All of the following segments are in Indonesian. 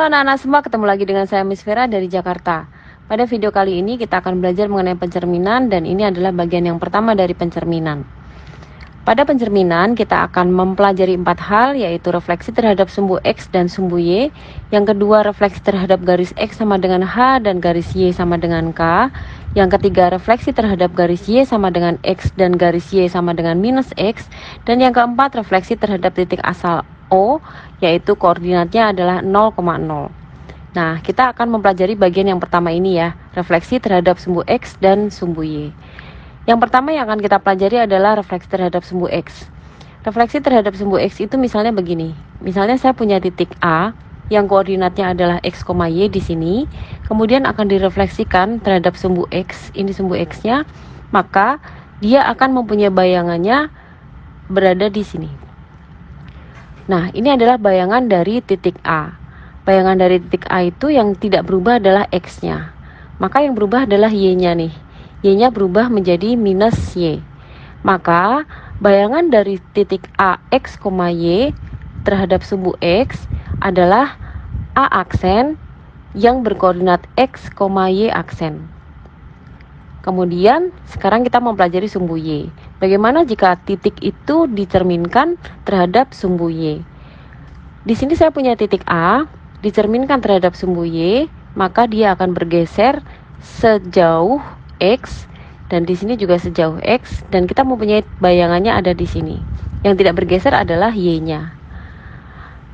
Halo anak-anak semua, ketemu lagi dengan saya Miss Vera dari Jakarta. Pada video kali ini kita akan belajar mengenai pencerminan dan ini adalah bagian yang pertama dari pencerminan. Pada pencerminan kita akan mempelajari 4 hal, yaitu refleksi terhadap sumbu X dan sumbu Y. Yang kedua, refleksi terhadap garis X sama dengan H dan garis Y sama dengan K. Yang ketiga, refleksi terhadap garis Y sama dengan X dan garis Y sama dengan minus X. Dan yang keempat, refleksi terhadap titik asal O, yaitu koordinatnya adalah 0,0. Nah, kita akan mempelajari bagian yang pertama ini ya, refleksi terhadap sumbu X dan sumbu Y. Yang pertama yang akan kita pelajari adalah refleksi terhadap sumbu X. Refleksi terhadap sumbu X itu misalnya begini. Misalnya saya punya titik A yang koordinatnya adalah X, Y di sini, kemudian akan direfleksikan terhadap sumbu X, ini sumbu X-nya, maka dia akan mempunyai bayangannya berada di sini. Nah, ini adalah bayangan dari titik A. Bayangan dari titik A itu yang tidak berubah adalah X-nya. Maka yang berubah adalah Y-nya nih. Y-nya berubah menjadi minus Y. Maka bayangan dari titik A, X, Y terhadap sumbu X adalah A aksen yang berkoordinat X, Y aksen. Kemudian sekarang kita mempelajari sumbu Y. Bagaimana jika titik itu dicerminkan terhadap sumbu Y? Di sini saya punya titik A dicerminkan terhadap sumbu Y, maka dia akan bergeser sejauh X dan di sini juga sejauh X, dan kita mempunyai bayangannya ada di sini. Yang tidak bergeser adalah Y-nya.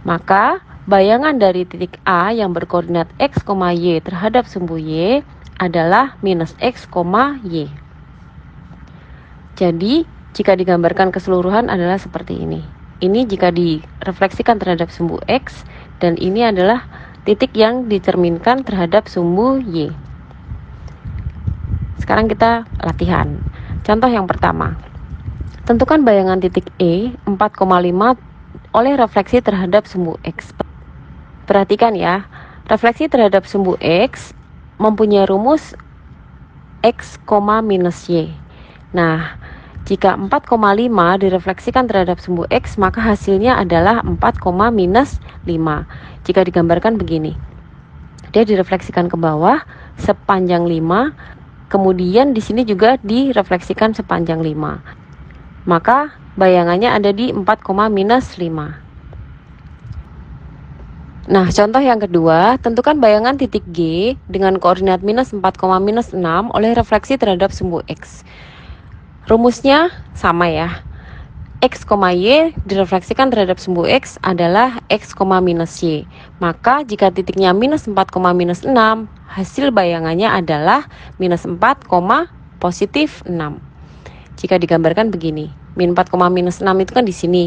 Maka bayangan dari titik A yang berkoordinat X, Y terhadap sumbu Y adalah minus X, Y. Jadi, jika digambarkan keseluruhan adalah seperti ini. Ini jika direfleksikan terhadap sumbu X, dan ini adalah titik yang dicerminkan terhadap sumbu Y. Sekarang kita latihan. Contoh yang pertama. Tentukan bayangan titik E 4,5 oleh refleksi terhadap sumbu X. Perhatikan ya, refleksi terhadap sumbu X mempunyai rumus X, minus Y. Nah, jika 4,5 direfleksikan terhadap sumbu X, maka hasilnya adalah 4, minus 5. Jika digambarkan begini, dia direfleksikan ke bawah sepanjang 5, kemudian di sini juga direfleksikan sepanjang 5. Maka bayangannya ada di 4, minus 5. Nah, contoh yang kedua, tentukan bayangan titik G dengan koordinat minus 4, minus 6 oleh refleksi terhadap sumbu X. Rumusnya sama ya. X, Y direfleksikan terhadap sumbu X adalah X, minus Y. Maka jika titiknya minus 4, minus 6, hasil bayangannya adalah minus 4, positif 6. Jika digambarkan begini, min 4, minus 6 itu kan di sini.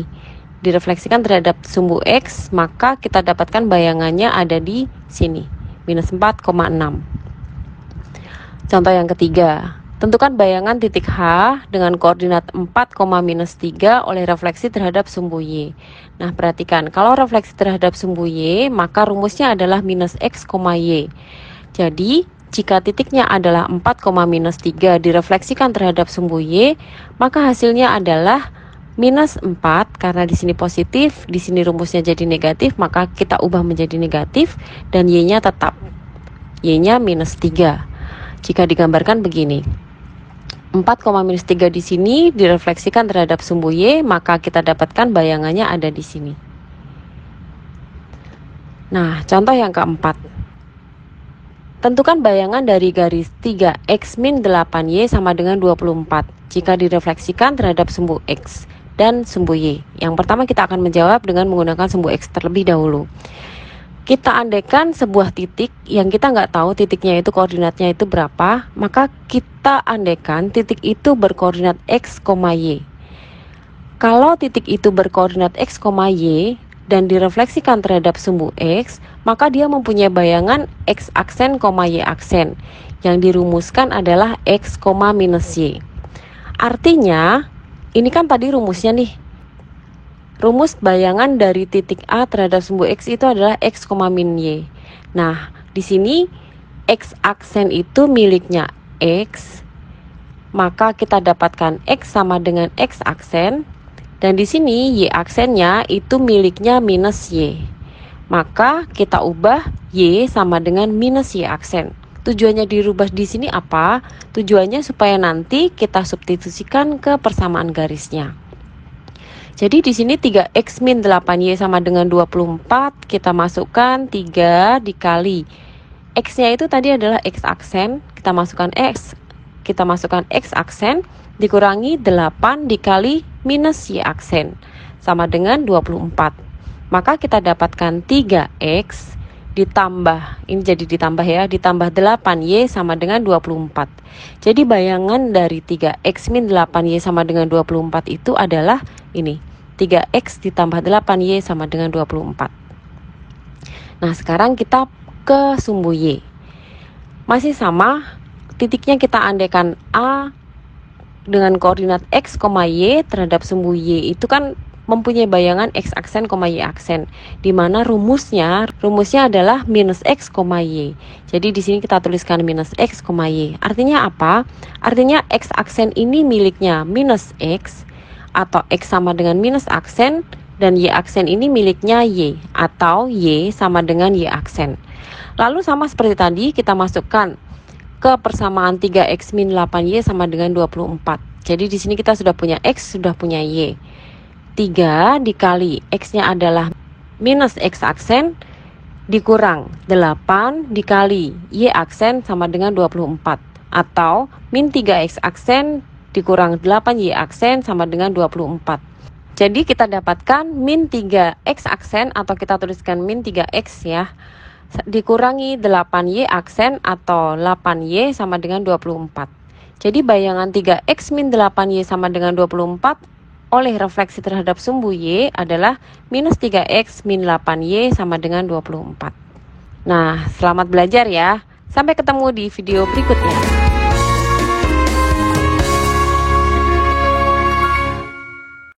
Direfleksikan terhadap sumbu X, maka kita dapatkan bayangannya ada di sini, minus 4,6. Contoh yang ketiga, tentukan bayangan titik H dengan koordinat 4, minus 3 oleh refleksi terhadap sumbu Y. Nah, perhatikan, kalau refleksi terhadap sumbu Y, maka rumusnya adalah minus X, Y. Jadi, jika titiknya adalah 4, minus 3 direfleksikan terhadap sumbu Y, maka hasilnya adalah minus 4, karena di sini positif, di sini rumusnya jadi negatif, maka kita ubah menjadi negatif, dan Y-nya tetap. Y-nya minus 3. Jika digambarkan begini, 4, minus 3 di sini direfleksikan terhadap sumbu Y, maka kita dapatkan bayangannya ada di sini. Nah, contoh yang keempat. Tentukan bayangan dari garis 3 X min 8Y sama dengan 24 jika direfleksikan terhadap sumbu X dan sumbu Y. Yang pertama kita akan menjawab dengan menggunakan sumbu X terlebih dahulu. Kita andaikan sebuah titik yang kita nggak tahu titiknya itu koordinatnya itu berapa, maka kita andaikan titik itu berkoordinat X, Y. Kalau titik itu berkoordinat X, Y dan direfleksikan terhadap sumbu X, maka dia mempunyai bayangan X aksen, Y aksen. Yang dirumuskan adalah X, minus Y. Artinya, ini kan tadi rumusnya nih. Rumus bayangan dari titik A terhadap sumbu X itu adalah X, min Y. Nah, di sini X aksen itu miliknya X, maka kita dapatkan X sama dengan X aksen, dan di sini Y aksennya itu miliknya minus Y. Maka kita ubah Y sama dengan minus Y aksen. Tujuannya dirubah di sini apa? Tujuannya supaya nanti kita substitusikan ke persamaan garisnya. Jadi di sini 3x min 8y sama dengan 24, kita masukkan 3 dikali x-nya itu tadi adalah x aksen, kita masukkan x aksen dikurangi 8 dikali minus y aksen sama dengan 24. Maka kita dapatkan 3x ditambah, ini jadi ditambah ya, ditambah 8y sama dengan 24. Jadi bayangan dari 3x min 8y sama dengan 24 itu adalah ini, 3x ditambah 8y sama dengan 24. Nah, sekarang kita ke sumbu y. Masih sama, titiknya kita andaikan A dengan koordinat x, y terhadap sumbu y itu kan mempunyai bayangan x aksen, y aksen, di mana rumusnya adalah minus x, y. Jadi di sini kita tuliskan minus x, y. Artinya apa? Artinya x aksen ini miliknya minus x, atau x sama dengan minus aksen, dan y aksen ini miliknya y, atau y sama dengan y aksen. Lalu sama seperti tadi, kita masukkan ke persamaan 3x min 8y sama dengan 24. Jadi di sini kita sudah punya x, sudah punya y. 3 dikali x-nya adalah minus x aksen dikurang 8 dikali y aksen sama dengan 24, atau min 3x aksen dikurang 8y aksen sama dengan 24. Jadi kita dapatkan min 3x aksen, atau kita tuliskan min 3x ya, dikurangi 8y aksen atau 8y sama dengan 24. Jadi bayangan 3x min 8y sama dengan 24 oleh refleksi terhadap sumbu y adalah minus 3x min 8y sama dengan 24. Nah, selamat belajar ya. Sampai ketemu di video berikutnya.